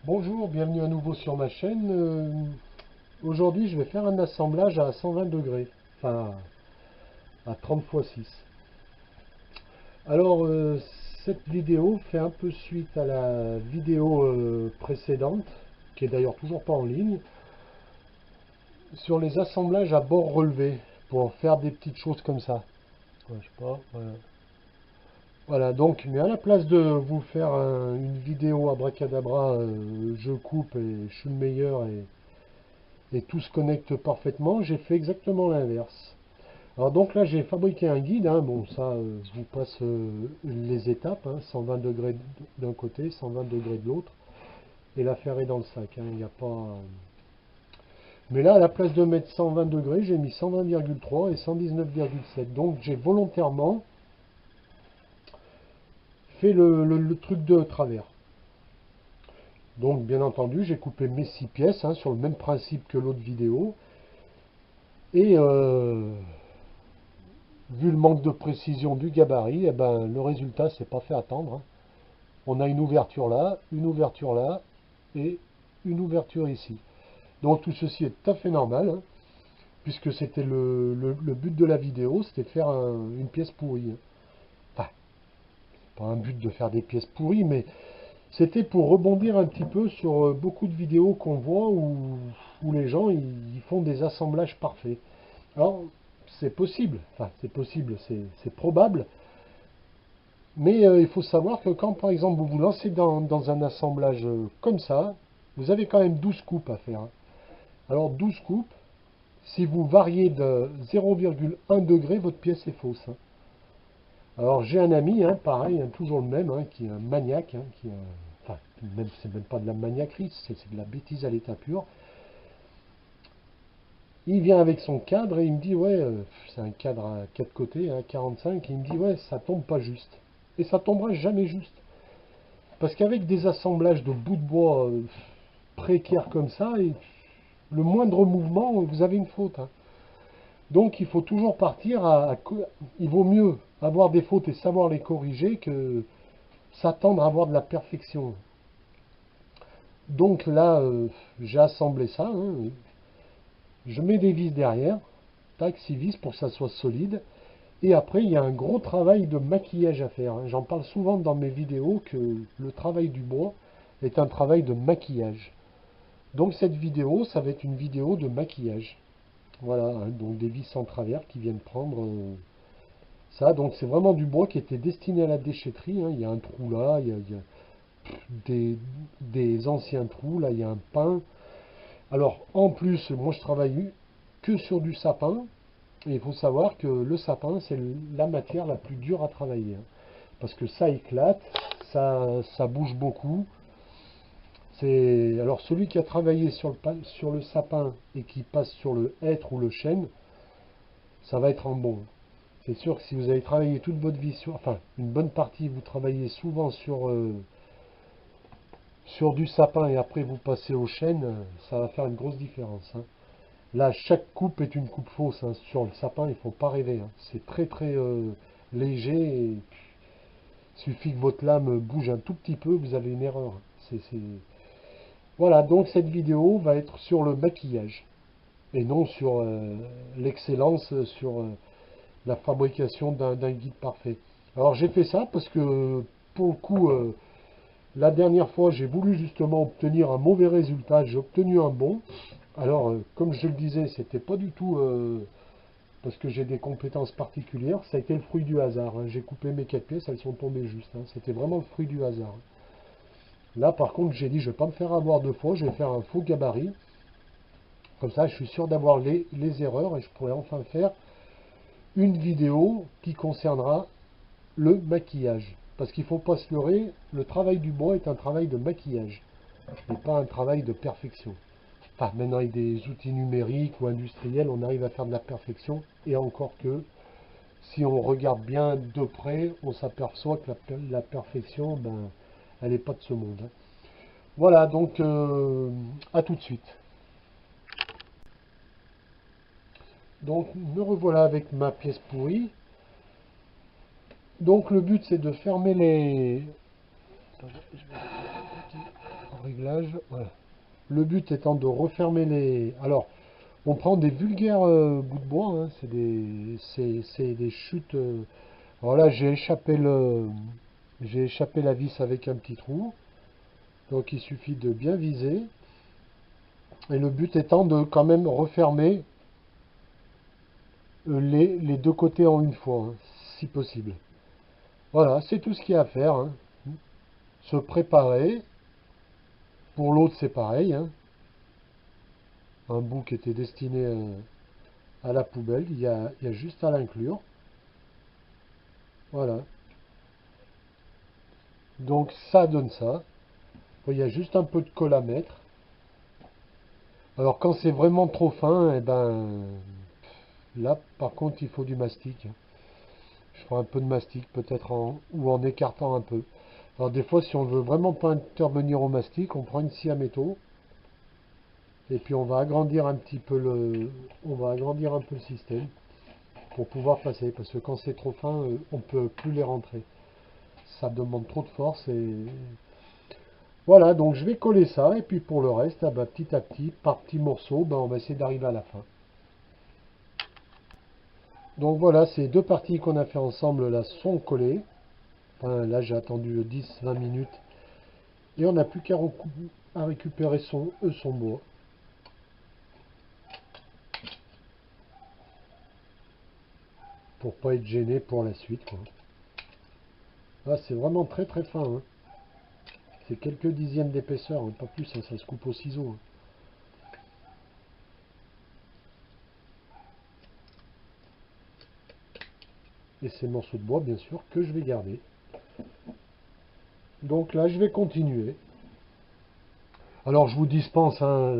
Bonjour, bienvenue à nouveau sur ma chaîne. Aujourd'hui, je vais faire un assemblage à 120 degrés, enfin à 30 x 6. Alors, cette vidéo fait un peu suite à la vidéo précédente, qui est d'ailleurs toujours pas en ligne, sur les assemblages à bord relevé, pour faire des petites choses comme ça. Ouais, je sais pas, voilà. Voilà, donc, mais à la place de vous faire une vidéo abracadabra, je coupe et je suis le meilleur et tout se connecte parfaitement, j'ai fait exactement l'inverse. Alors donc là j'ai fabriqué un guide, hein. Bon ça je vous passe les étapes, hein. 120 degrés d'un côté, 120 degrés de l'autre, et l'affaire est dans le sac, hein. Il n'y a pas... Mais là à la place de mettre 120 degrés, j'ai mis 120,3 et 119,7. Donc j'ai volontairement fait le truc de travers. Donc bien entendu j'ai coupé mes 6 pièces, hein, sur le même principe que l'autre vidéo. Et vu le manque de précision du gabarit, eh ben, le résultat s'est pas fait attendre, hein. On a une ouverture là, et une ouverture ici. Donc tout ceci est tout à fait normal, hein, puisque c'était le but de la vidéo, c'était de faire une pièce pourrie, hein. Enfin, pas un but de faire des pièces pourries, mais c'était pour rebondir un petit peu sur beaucoup de vidéos qu'on voit où les gens ils font des assemblages parfaits. Alors, c'est possible, enfin c'est possible, c'est probable. Mais il faut savoir que quand, par exemple, vous vous lancez dans un assemblage comme ça, vous avez quand même 12 coupes à faire, hein. Alors 12 coupes, si vous variez de 0,1 degré, votre pièce est fausse, hein. Alors j'ai un ami, hein, pareil, hein, toujours le même, hein, qui est un maniaque, hein, enfin, même, c'est même pas de la maniaquerie, c'est de la bêtise à l'état pur. Il vient avec son cadre et il me dit, ouais, c'est un cadre à 4 côtés, hein, 45, et il me dit, ouais, ça tombe pas juste. Et ça tombera jamais juste. Parce qu'avec des assemblages de bouts de bois précaires comme ça, et le moindre mouvement, vous avez une faute, hein. Donc il faut toujours partir il vaut mieux avoir des fautes et savoir les corriger que s'attendre à avoir de la perfection. Donc là, j'ai assemblé ça, hein. Je mets des vis derrière, tac, 6 vis pour que ça soit solide. Et après, il y a un gros travail de maquillage à faire, hein. J'en parle souvent dans mes vidéos que le travail du bois est un travail de maquillage. Donc cette vidéo, ça va être une vidéo de maquillage. Voilà, hein, donc des vis en travers qui viennent prendre ça. Donc c'est vraiment du bois qui était destiné à la déchetterie, hein. Il y a un trou là, il y a des anciens trous, là il y a un pin. Alors en plus, moi je travaille que sur du sapin. Et il faut savoir que le sapin, c'est la matière la plus dure à travailler, hein. Parce que ça éclate, ça bouge beaucoup. Alors celui qui a travaillé sur le sapin et qui passe sur le hêtre ou le chêne, ça va être un bon. C'est sûr que si vous avez travaillé toute votre vie enfin une bonne partie, vous travaillez souvent sur du sapin et après vous passez au chêne, ça va faire une grosse différence, hein. Là, chaque coupe est une coupe fausse, hein. Sur le sapin, il ne faut pas rêver, hein. C'est très très léger et il suffit que votre lame bouge un tout petit peu, vous avez une erreur. Voilà, donc cette vidéo va être sur le maquillage et non sur l'excellence, sur la fabrication d'un guide parfait. Alors j'ai fait ça parce que pour le coup, la dernière fois j'ai voulu justement obtenir un mauvais résultat, j'ai obtenu un bon. Alors comme je le disais, c'était pas du tout parce que j'ai des compétences particulières, ça a été le fruit du hasard, hein. J'ai coupé mes 4 pièces, elles sont tombées juste, hein. C'était vraiment le fruit du hasard. Là par contre j'ai dit je ne vais pas me faire avoir deux fois, je vais faire un faux gabarit. Comme ça je suis sûr d'avoir les erreurs et je pourrai enfin faire une vidéo qui concernera le maquillage. Parce qu'il ne faut pas se leurrer, le travail du bois est un travail de maquillage, et pas un travail de perfection. Enfin, maintenant avec des outils numériques ou industriels, on arrive à faire de la perfection, et encore que, si on regarde bien de près, on s'aperçoit que la perfection, ben, elle n'est pas de ce monde, hein. Voilà, donc à tout de suite. Donc me revoilà avec ma pièce pourrie. Donc le but c'est de fermer les... Attendez, je vais réglage, voilà. Le but étant de refermer les... Alors, on prend des vulgaires bouts de bois, hein, c'est des chutes. Alors là, j'ai échappé la vis avec un petit trou. Donc il suffit de bien viser. Et le but étant de quand même refermer les deux côtés en une fois, hein, si possible. Voilà, c'est tout ce qu'il y a à faire, hein. Se préparer. Pour l'autre, c'est pareil, hein. Un bout qui était destiné à la poubelle, il y a juste à l'inclure. Voilà. Donc ça donne ça. Il y a juste un peu de colle à mettre. Alors quand c'est vraiment trop fin, eh ben là par contre il faut du mastic. Je ferai un peu de mastic peut-être ou en écartant un peu. Alors des fois si on veut vraiment pas intervenir au mastic, on prend une scie à métaux et puis on va agrandir un petit peu le système pour pouvoir passer parce que quand c'est trop fin, on peut plus les rentrer. Ça demande trop de force et voilà, donc je vais coller ça et puis pour le reste, ah bah, petit à petit, par petits morceaux, bah, on va essayer d'arriver à la fin. Donc voilà, ces deux parties qu'on a fait ensemble là sont collées. Enfin, là j'ai attendu 10-20 minutes et on n'a plus qu'à récupérer son bois. Pour pas être gêné pour la suite, quoi. Là c'est vraiment très très fin, hein. C'est quelques dixièmes d'épaisseur, hein, pas plus, hein, ça se coupe au ciseau, hein. Et ces morceaux de bois bien sûr que je vais garder. Donc là je vais continuer. Alors je vous dispense, hein,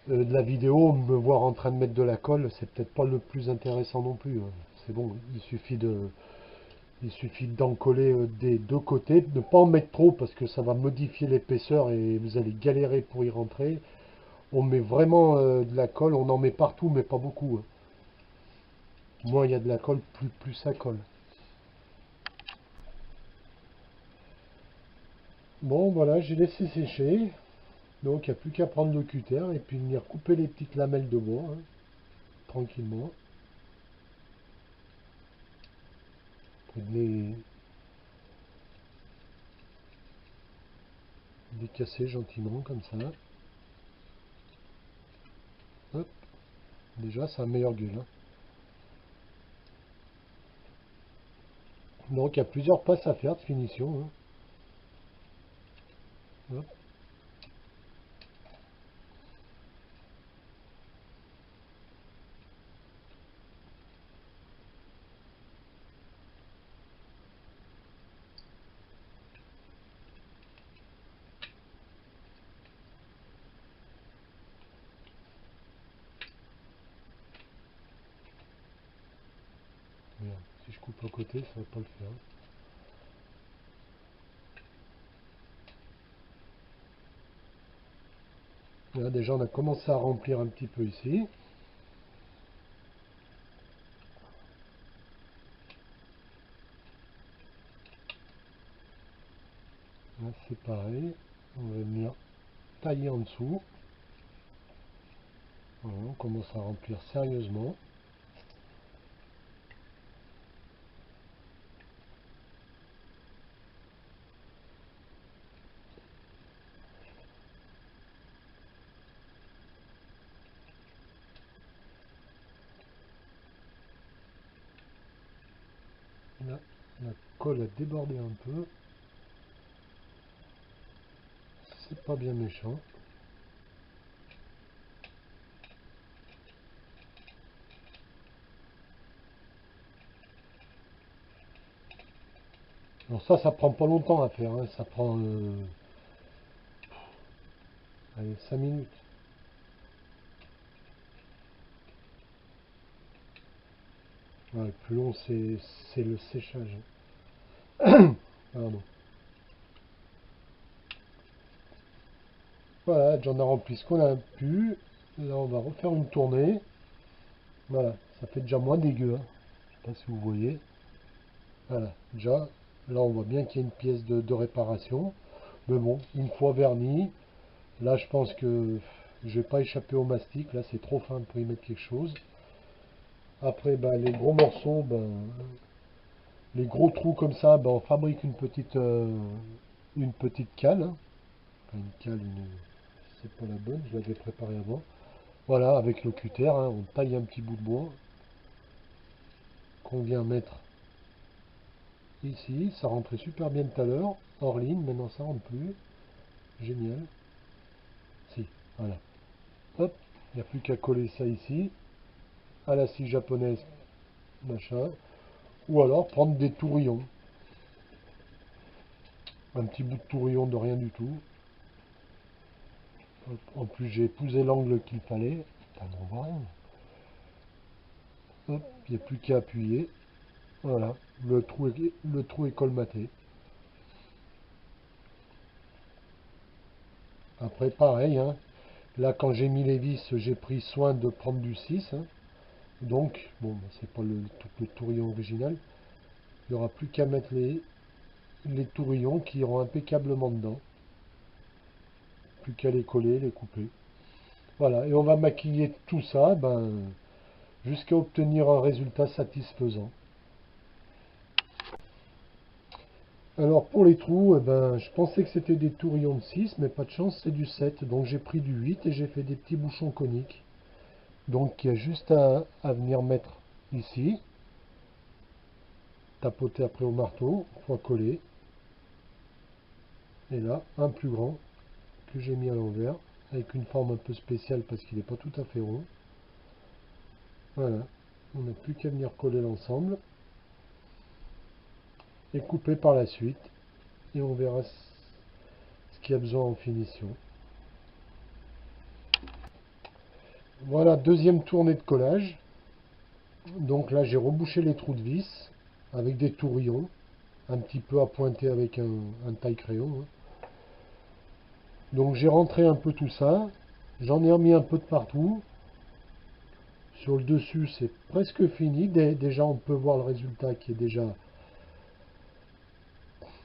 de la vidéo, me voir en train de mettre de la colle, c'est peut-être pas le plus intéressant non plus, hein. C'est bon, il suffit d'en coller des deux côtés, de ne pas en mettre trop parce que ça va modifier l'épaisseur et vous allez galérer pour y rentrer. On met vraiment de la colle, on en met partout mais pas beaucoup, hein. Moins il y a de la colle, plus ça colle. Bon voilà, j'ai laissé sécher, donc il n'y a plus qu'à prendre le cutter et puis venir couper les petites lamelles de bois, hein, tranquillement. Les, les casser gentiment comme ça. Hop, déjà ça a meilleure gueule, hein. Donc il y a plusieurs passes à faire de finition, hein. Hop. Merde, si je coupe le côté, ça va pas le faire. Là déjà on a commencé à remplir un petit peu ici. Là c'est pareil. On va venir tailler en dessous. Voilà, on commence à remplir sérieusement. Là, la colle a débordé un peu. C'est pas bien méchant. Alors ça prend pas longtemps à faire, hein. Ça prend allez, 5 minutes. Ouais, le plus long c'est le séchage. Pardon. Voilà, j'en ai rempli ce qu'on a pu. Là on va refaire une tournée. Voilà, ça fait déjà moins dégueu, hein. Je sais pas si vous voyez. Voilà, déjà, là on voit bien qu'il y a une pièce de réparation. Mais bon, une fois verni, là je pense que je vais pas échapper au mastic, là c'est trop fin pour y mettre quelque chose. Après, les gros morceaux, les gros trous comme ça, on fabrique une petite cale, hein. Enfin, une cale, c'est pas la bonne, je l'avais préparée avant. Voilà, avec le cutter, hein, on taille un petit bout de bois qu'on vient mettre ici. Ça rentrait super bien tout à l'heure, hors ligne, maintenant ça rentre plus. Génial. Si, voilà. Hop, il n'y a plus qu'à coller ça ici, à la scie japonaise, machin. Ou alors prendre des tourillons. Un petit bout de tourillon de rien du tout. En plus, j'ai épousé l'angle qu'il fallait. Putain, on voit rien. Hop, il n'y a plus qu'à appuyer. Voilà, le trou est colmaté. Après, pareil, hein. Là, quand j'ai mis les vis, j'ai pris soin de prendre du 6, hein. Donc, bon, c'est pas le tourillon original. Il n'y aura plus qu'à mettre les tourillons qui iront impeccablement dedans. Plus qu'à les coller, les couper. Voilà, et on va maquiller tout ça jusqu'à obtenir un résultat satisfaisant. Alors pour les trous, je pensais que c'était des tourillons de 6, mais pas de chance, c'est du 7. Donc j'ai pris du 8 et j'ai fait des petits bouchons coniques. Donc il y a juste à venir mettre ici, tapoter après au marteau, fois coller. Et là, un plus grand que j'ai mis à l'envers, avec une forme un peu spéciale parce qu'il n'est pas tout à fait rond. Voilà, on n'a plus qu'à venir coller l'ensemble et couper par la suite. Et on verra ce qu'il y a besoin en finition. Voilà, deuxième tournée de collage. Donc là, j'ai rebouché les trous de vis avec des tourillons, un petit peu à pointer avec un taille-crayon, hein. Donc j'ai rentré un peu tout ça. J'en ai remis un peu de partout. Sur le dessus, c'est presque fini. Déjà, on peut voir le résultat qui est déjà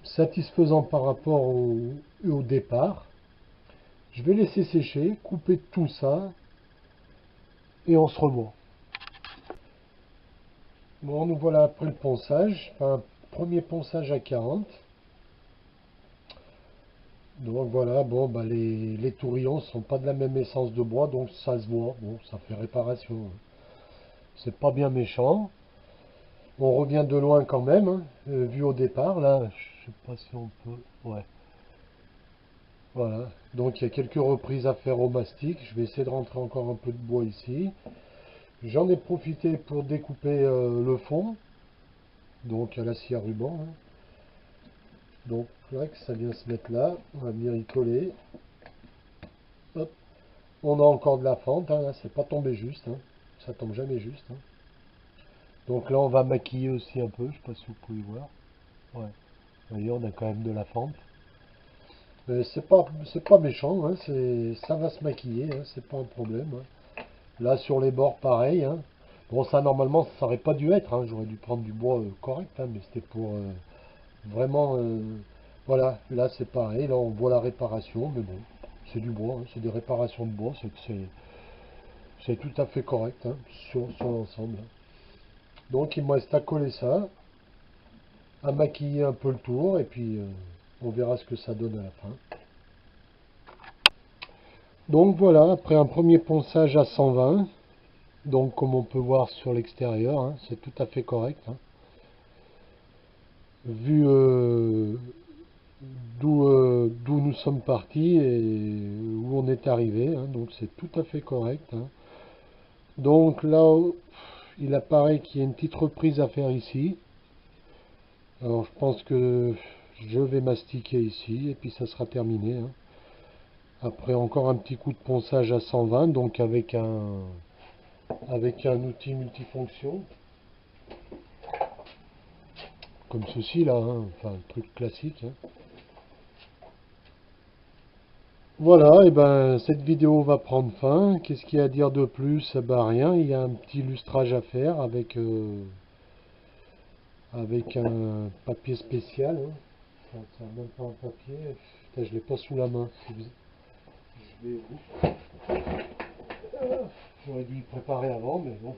satisfaisant par rapport au départ. Je vais laisser sécher, couper tout ça et on se revoit. Bon, nous voilà après le ponçage. Enfin, premier ponçage à 40. Donc voilà, bon, les tourillons ne sont pas de la même essence de bois, donc ça se voit. Bon, ça fait réparation. C'est pas bien méchant. On revient de loin quand même, hein, vu au départ. Là, je sais pas si on peut. Ouais, voilà. Donc il y a quelques reprises à faire au mastic. Je vais essayer de rentrer encore un peu de bois ici. J'en ai profité pour découper le fond, donc à la scie à ruban, hein. Donc là, que ça vient se mettre là. On va venir y coller. Hop. On a encore de la fente, hein, là, c'est pas tombé juste, hein. Ça tombe jamais juste, hein. Donc là, on va maquiller aussi un peu, je sais pas si vous pouvez voir. Ouais. Vous voyez, on a quand même de la fente. Mais c'est pas méchant, hein, ça va se maquiller, hein, c'est pas un problème, hein. Là, sur les bords, pareil, hein. Bon, ça, normalement, ça aurait pas dû être, hein. J'aurais dû prendre du bois correct, hein, mais c'était pour vraiment... voilà, là, c'est pareil. Là, on voit la réparation, mais bon, c'est du bois, hein, c'est des réparations de bois, c'est tout à fait correct, hein, sur l'ensemble. Donc il me reste à coller ça, à maquiller un peu le tour, et puis on verra ce que ça donne à la fin. Donc voilà, après un premier ponçage à 120, donc comme on peut voir sur l'extérieur, hein, c'est tout à fait correct, hein. Vu d'où nous sommes partis et où on est arrivé, hein, donc c'est tout à fait correct, hein. Donc là, il apparaît qu'il y a une petite reprise à faire ici. Alors je pense que je vais mastiquer ici et puis ça sera terminé, hein. Après encore un petit coup de ponçage à 120, donc avec un outil multifonction, comme ceci là, hein, enfin truc classique, hein. Voilà, et cette vidéo va prendre fin. Qu'est-ce qu'il y a à dire de plus? Eh ben rien, il y a un petit lustrage à faire avec un papier spécial, hein. Enfin, c'est même pas un papier. Putain, je l'ai pas sous la main. Je vais... J'aurais dû y préparer avant, mais bon.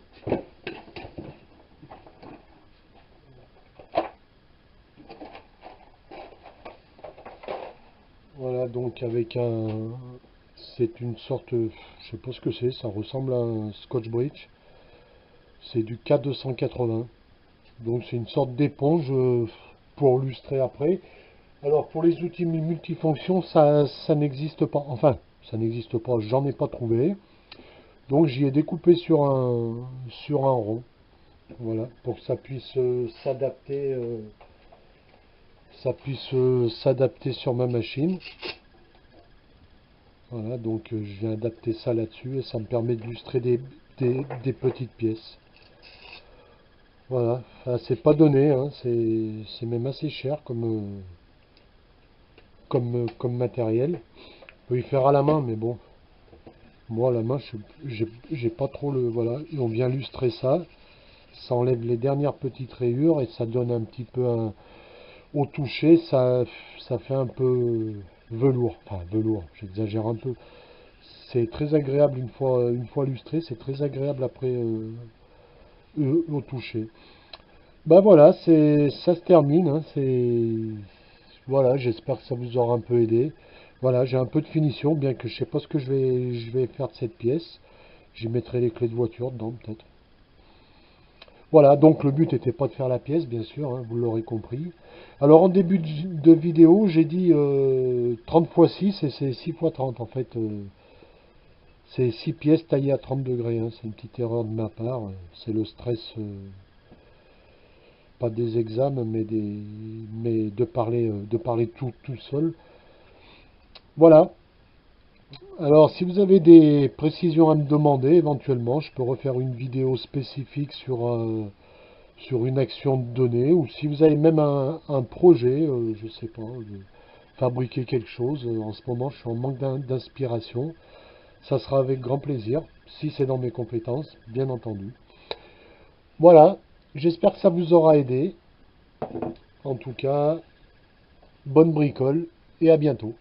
Voilà, donc avec un... C'est une sorte... Je sais pas ce que c'est, ça ressemble à un Scotch Brite. C'est du K280. Donc c'est une sorte d'éponge pour lustrer après. Alors pour les outils multifonctions, ça n'existe pas. Enfin, ça n'existe pas, j'en ai pas trouvé. Donc j'y ai découpé sur un rond. Voilà, pour que ça puisse s'adapter sur ma machine. Voilà, donc je viens adapter ça là-dessus et ça me permet de lustrer des petites pièces. Voilà, enfin, c'est pas donné, hein, c'est même assez cher comme matériel. On peut y faire à la main, mais bon, moi à la main, j'ai pas trop le... Voilà, et on vient lustrer ça, ça enlève les dernières petites rayures et ça donne un petit peu au toucher, ça fait un peu velours, enfin velours, j'exagère un peu. C'est très agréable une fois lustré, c'est très agréable après au toucher. Bah voilà, ça se termine, hein, voilà, j'espère que ça vous aura un peu aidé. Voilà, j'ai un peu de finition, bien que je sais pas ce que je vais faire de cette pièce. J'y mettrai les clés de voiture dedans, peut-être. Voilà, donc le but n'était pas de faire la pièce, bien sûr, hein, vous l'aurez compris. Alors en début de vidéo, j'ai dit 30 x 6 et c'est 6 x 30 en fait. C'est 6 pièces taillées à 30 degrés, hein, c'est une petite erreur de ma part. C'est le stress, pas des examens, mais de parler tout seul. Voilà. Alors, si vous avez des précisions à me demander, éventuellement, je peux refaire une vidéo spécifique sur une action donnée, ou si vous avez même un projet, je sais pas, de fabriquer quelque chose. En ce moment, je suis en manque d'inspiration. Ça sera avec grand plaisir, si c'est dans mes compétences, bien entendu. Voilà, j'espère que ça vous aura aidé. En tout cas, bonne bricole et à bientôt.